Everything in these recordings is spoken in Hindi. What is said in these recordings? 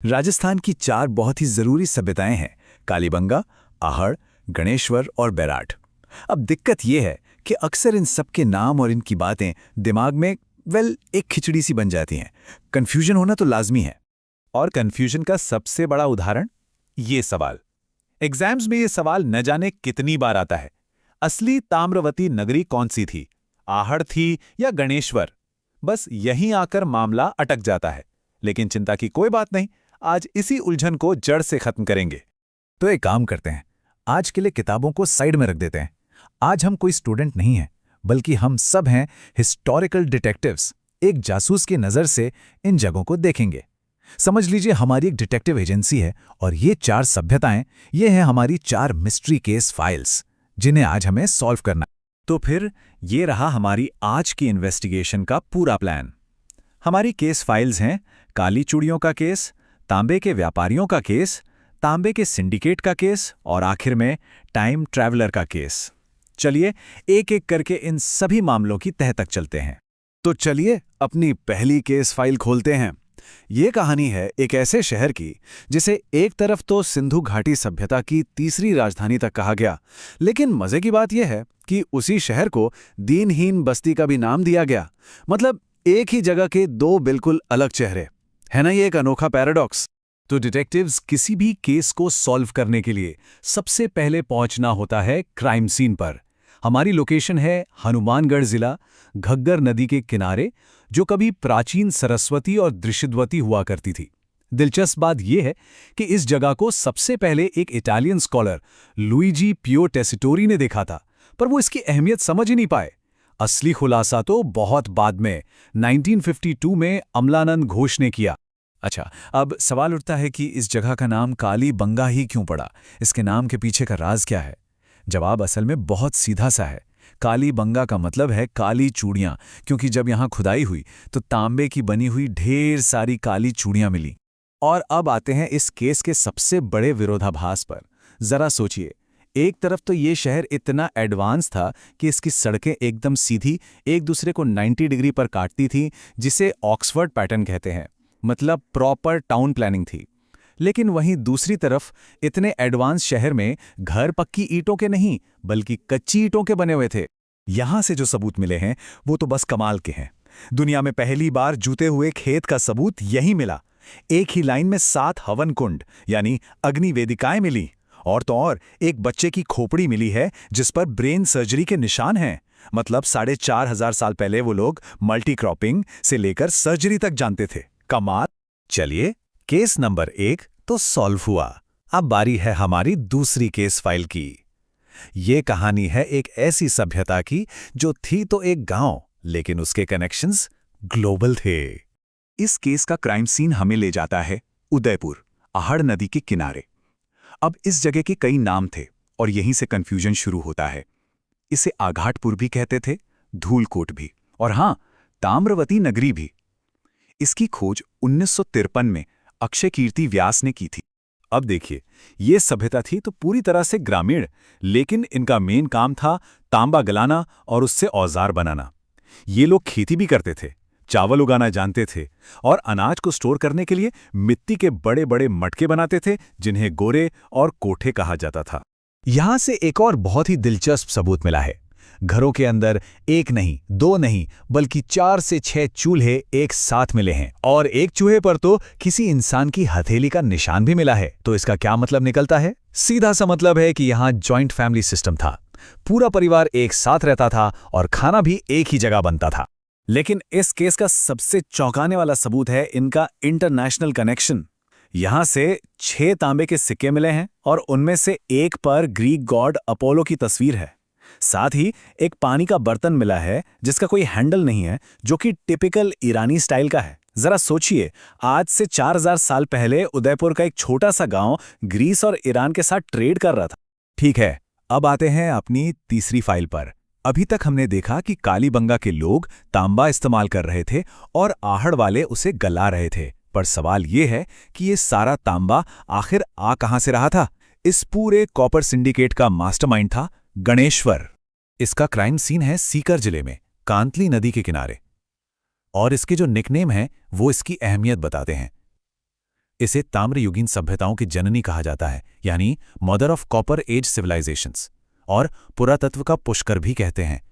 राजस्थान की चार बहुत ही जरूरी सभ्यताएं हैं: कालीबंगा, आहड़, गणेश्वर और बैराठ। अब दिक्कत यह है कि अक्सर इन सब के नाम और इनकी बातें दिमाग में एक खिचड़ी सी बन जाती हैं। कंफ्यूजन होना तो लाजमी है। और कंफ्यूजन का सबसे बड़ा उदाहरण ये सवाल। एग्जाम्स में ये सवाल न जाने कितनी बार आता है। असली ताम्रवती नगरी कौन सी थी, आहड़ थी या गणेश्वर? बस यहीं आकर मामला अटक जाता है। लेकिन चिंता की कोई बात नहीं, आज इसी उलझन को जड़ से खत्म करेंगे। तो एक काम करते हैं, आज के लिए किताबों को साइड में रख देते हैं। आज हम कोई स्टूडेंट नहीं हैं, बल्कि हम सब हैं हिस्टोरिकल डिटेक्टिव्स। एक जासूस की नज़र से इन जगहों को देखेंगे। समझ लीजिए हमारी एक डिटेक्टिव एजेंसी है और ये चार सभ्यताएं, ये हैं हमारी चार मिस्ट्री केस फाइल्स, जिन्हें आज हमें सॉल्व करना है। तो फिर ये रहा हमारी आज की इन्वेस्टिगेशन का पूरा प्लान। हमारी केस फाइल्स हैं काली चूड़ियों का केस, तांबे के व्यापारियों का केस, तांबे के सिंडिकेट का केस और आखिर में टाइम ट्रैवलर का केस। चलिए एक एक करके इन सभी मामलों की तह तक चलते हैं। तो चलिए अपनी पहली केस फाइल खोलते हैं। ये कहानी है एक ऐसे शहर की जिसे एक तरफ तो सिंधु घाटी सभ्यता की तीसरी राजधानी तक कहा गया, लेकिन मजे की बात यह है कि उसी शहर को दीनहीन बस्ती का भी नाम दिया गया। मतलब एक ही जगह के दो बिल्कुल अलग चेहरे। है ना ये एक अनोखा पैराडॉक्स? तो डिटेक्टिव्स किसी भी केस को सॉल्व करने के लिए सबसे पहले पहुंचना होता है क्राइम सीन पर। हमारी लोकेशन है हनुमानगढ़ जिला, घग्गर नदी के किनारे, जो कभी प्राचीन सरस्वती और दृश्यवती हुआ करती थी। दिलचस्प बात यह है कि इस जगह को सबसे पहले एक इटालियन स्कॉलर लुइजी पियो टेसिटोरी ने देखा था, पर वो इसकी अहमियत समझ ही नहीं पाए। असली खुलासा तो बहुत बाद में 1952 में अमलानंद घोष ने किया। अच्छा, अब सवाल उठता है कि इस जगह का नाम कालीबंगा ही क्यों पड़ा? इसके नाम के पीछे का राज क्या है? जवाब असल में बहुत सीधा सा है। कालीबंगा का मतलब है काली चूड़ियां, क्योंकि जब यहां खुदाई हुई तो तांबे की बनी हुई ढेर सारी काली चूड़ियां मिली। और अब आते हैं इस केस के सबसे बड़े विरोधाभास पर। जरा सोचिए, एक तरफ तो ये शहर इतना एडवांस था कि इसकी सड़कें एकदम सीधी एक दूसरे को 90 डिग्री पर काटती थी, जिसे ऑक्सफोर्ड पैटर्न कहते हैं। मतलब प्रॉपर टाउन प्लानिंग थी। लेकिन वहीं दूसरी तरफ इतने एडवांस शहर में घर पक्की ईंटों के नहीं, बल्कि कच्ची ईंटों के बने हुए थे। यहां से जो सबूत मिले हैं वो तो बस कमाल के हैं। दुनिया में पहली बार जूते हुए खेत का सबूत यही मिला। एक ही लाइन में 7 हवन कुंड यानी अग्नि वेदिकाएं मिली। और तो और एक बच्चे की खोपड़ी मिली है जिस पर ब्रेन सर्जरी के निशान हैं। मतलब 4,500 साल पहले वो लोग मल्टी क्रॉपिंग से लेकर सर्जरी तक जानते थे। कमाल। चलिए, केस नंबर 1 तो सॉल्व हुआ। अब बारी है हमारी दूसरी केस फाइल की। ये कहानी है एक ऐसी सभ्यता की जो थी तो एक गांव, लेकिन उसके कनेक्शंस ग्लोबल थे। इस केस का क्राइम सीन हमें ले जाता है उदयपुर, आहड़ नदी के किनारे। अब इस जगह के कई नाम थे और यहीं से कंफ्यूजन शुरू होता है। इसे आघाटपुर भी कहते थे, धूलकोट भी, और हां, ताम्रवती नगरी भी। इसकी खोज 1953 में अक्षय कीर्ति व्यास ने की थी। अब देखिए, ये सभ्यता थी तो पूरी तरह से ग्रामीण, लेकिन इनका मेन काम था तांबा गलाना और उससे औजार बनाना। ये लोग खेती भी करते थे, चावल उगाना जानते थे और अनाज को स्टोर करने के लिए मिट्टी के बड़े बड़े मटके बनाते थे, जिन्हें गोरे और कोठे कहा जाता था। यहां से एक और बहुत ही दिलचस्प सबूत मिला है। घरों के अंदर एक नहीं, दो नहीं, बल्कि 4 से 6 चूल्हे एक साथ मिले हैं और एक चूहे पर तो किसी इंसान की हथेली का निशान भी मिला है। तो इसका क्या मतलब निकलता है? सीधा सा मतलब है कि यहाँ जॉइंट फैमिली सिस्टम था। पूरा परिवार एक साथ रहता था और खाना भी एक ही जगह बनता था। लेकिन इस केस का सबसे चौंकाने वाला सबूत है इनका इंटरनेशनल कनेक्शन। यहां से 6 तांबे के सिक्के मिले हैं और उनमें से एक पर ग्रीक गॉड अपोलो की तस्वीर है। साथ ही एक पानी का बर्तन मिला है जिसका कोई हैंडल नहीं है, जो कि टिपिकल ईरानी स्टाइल का है। जरा सोचिए, आज से 4,000 साल पहले उदयपुर का एक छोटा सा गांव ग्रीस और ईरान के साथ ट्रेड कर रहा था। ठीक है, अब आते हैं अपनी तीसरी फाइल पर। अभी तक हमने देखा कि कालीबंगा के लोग तांबा इस्तेमाल कर रहे थे और आहड़ वाले उसे गला रहे थे। पर सवाल यह है कि ये सारा तांबा आखिर आ कहां से रहा था? इस पूरे कॉपर सिंडिकेट का मास्टरमाइंड था गणेश्वर। इसका क्राइम सीन है सीकर जिले में, कांतली नदी के किनारे। और इसके जो निकनेम हैं वो इसकी अहमियत बताते हैं। इसे ताम्रयुगीन सभ्यताओं की जननी कहा जाता है, यानी mother of copper age civilisations, और पुरातत्व का पुष्कर भी कहते हैं।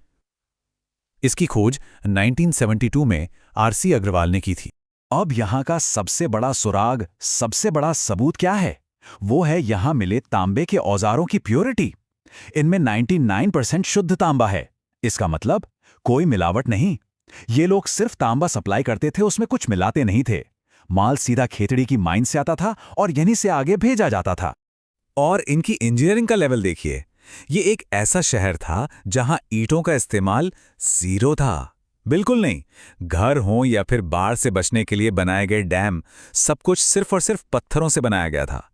इसकी खोज 1972 में आरसी अग्रवाल ने की थी। अब यहाँ का सबसे बड़ा सुराग, सबसे बड़ा सबूत क्या है? वो है यहाँ मिले तांबे के औजारों की प्योरिटी। इनमें 99% शुद्ध तांबा है। इसका मतलब कोई मिलावट नहीं। ये लोग सिर्फ तांबा सप्लाई करते थे, उसमें कुछ मिलाते नहीं थे। माल सीधा खेतड़ी की माइन से आता था और यहीं से आगे भेजा जाता था। और इनकी इंजीनियरिंग का लेवल देखिए। ये एक ऐसा शहर था जहां ईंटों का इस्तेमाल जीरो था। बिल्कुल नहीं। घर हो या फिर बाढ़ से बचने के लिए बनाए गए डैम, सब कुछ सिर्फ और सिर्फ पत्थरों से बनाया गया था।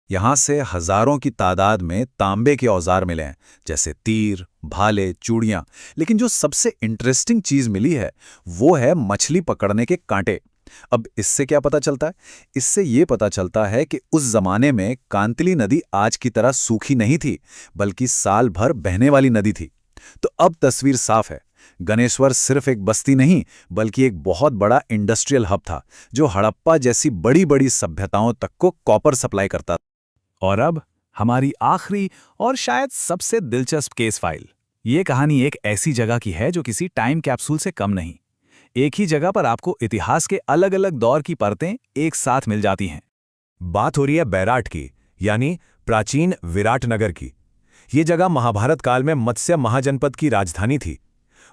यहां से हजारों की तादाद में तांबे के औजार मिले हैं, जैसे तीर, भाले, चूड़ियां। लेकिन जो सबसे इंटरेस्टिंग चीज मिली है वो है मछली पकड़ने के कांटे। अब इससे क्या पता चलता है? इससे ये पता चलता है कि उस जमाने में कांतली नदी आज की तरह सूखी नहीं थी, बल्कि साल भर बहने वाली नदी थी। तो अब तस्वीर साफ है। गणेश्वर सिर्फ एक बस्ती नहीं, बल्कि एक बहुत बड़ा इंडस्ट्रियल हब था, जो हड़प्पा जैसी बड़ी बड़ी सभ्यताओं तक को कॉपर सप्लाई करता था। और अब हमारी आखिरी और शायद सबसे दिलचस्प केस फाइल। ये कहानी एक ऐसी जगह की है जो किसी टाइम कैप्सूल से कम नहीं। एक ही जगह पर आपको इतिहास के अलग अलग दौर की परतें एक साथ मिल जाती हैं। बात हो रही है बैराट की, यानी प्राचीन विराटनगर की। ये जगह महाभारत काल में मत्स्य महाजनपद की राजधानी थी।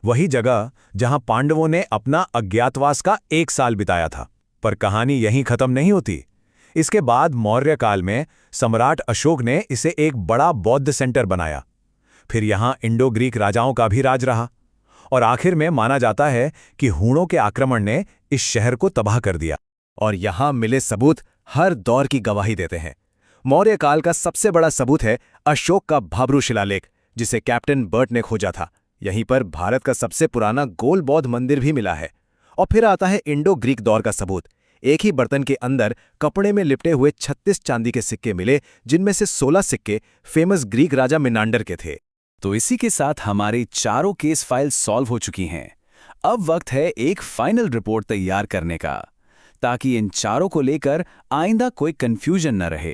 वही जगह जहां पांडवों ने अपना अज्ञातवास का 1 साल बिताया था। पर कहानी यहीं खत्म नहीं होती। इसके बाद मौर्य काल में सम्राट अशोक ने इसे एक बड़ा बौद्ध सेंटर बनाया। फिर यहां इंडो ग्रीक राजाओं का भी राज रहा, और आखिर में माना जाता है कि हूणों के आक्रमण ने इस शहर को तबाह कर दिया। और यहां मिले सबूत हर दौर की गवाही देते हैं। मौर्य काल का सबसे बड़ा सबूत है अशोक का भाब्रू शिलालेख, जिसे कैप्टन बर्ट ने खोजा था। यहीं पर भारत का सबसे पुराना गोल बौद्ध मंदिर भी मिला है। और फिर आता है इंडो ग्रीक दौर का सबूत। एक ही बर्तन के अंदर कपड़े में लिपटे हुए 36 चांदी के सिक्के मिले, जिनमें से 16 सिक्के फेमस ग्रीक राजा मिनांडर के थे। तो इसी के साथ हमारी चारों केस फाइल सॉल्व हो चुकी हैं। अब वक्त है एक फाइनल रिपोर्ट तैयार करने का, ताकि इन चारों को लेकर आइंदा कोई कंफ्यूजन न रहे।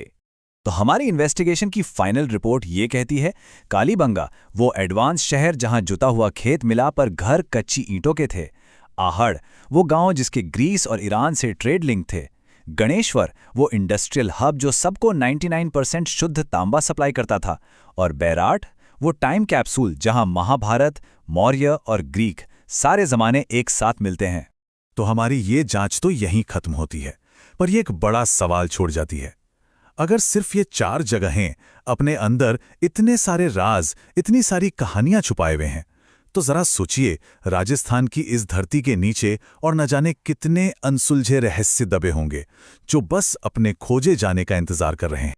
तो हमारी इन्वेस्टिगेशन की फाइनल रिपोर्ट ये कहती है, कालीबंगा वो एडवांस शहर जहां जुता हुआ खेत मिला पर घर कच्ची ईंटों के थे। आहड़ वो गांव जिसके ग्रीस और ईरान से ट्रेड लिंक थे। गणेश्वर वो इंडस्ट्रियल हब जो सबको 99% शुद्ध तांबा सप्लाई करता था। और बैराट वो टाइम कैप्सूल जहां महाभारत, मौर्य और ग्रीक सारे जमाने एक साथ मिलते हैं। तो हमारी ये जांच तो यहीं खत्म होती है, पर यह एक बड़ा सवाल छोड़ जाती है। अगर सिर्फ ये 4 जगहें अपने अंदर इतने सारे राज, इतनी सारी कहानियां छुपाए हुए हैं, तो जरा सोचिए राजस्थान की इस धरती के नीचे और न जाने कितने अनसुलझे रहस्य दबे होंगे, जो बस अपने खोजे जाने का इंतजार कर रहे हैं।